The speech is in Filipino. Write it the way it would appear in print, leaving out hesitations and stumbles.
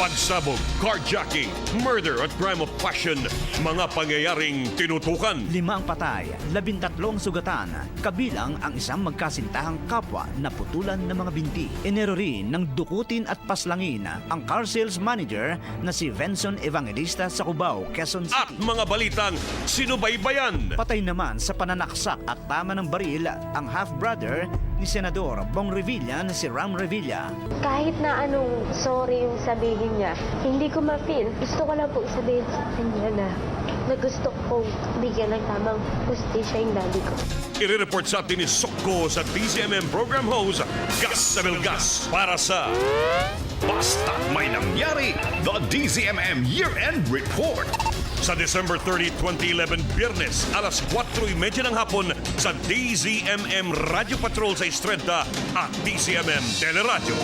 pagsabog, carjacking, murder at crime of passion, mga pangyayaring tinutukan. 5 ang patay, 13 sugatan, kabilang ang isang magkasintahang kapwa na putulan ng mga binti. Enero rin ng dukutin at paslangin ang car sales manager na si Venson Evangelista sa Cubao, Quezon At City. mga balitang sinubaybayan. Patay naman sa pananaksak at tama ng baril ang half-brother ni Senador Bong Revilla na si Ram Revilla. Kahit na anong sorry yung sabihin niya, hindi ko ma-feel. Gusto ko lang po sabihin sa kanya na gusto kong bigyan ng tamang hustisya yung daddy ko. I-report sa atin ni Sokko sa DZMM program host, Gas Sabelgas, para sa Basta May Nangyari, the DZMM Year-End Report. sa December 30, 2011, Biyernes, alas 4:30 ng hapon sa DZMM Radio Patrol sa Estrella at DZMM Teleradyo.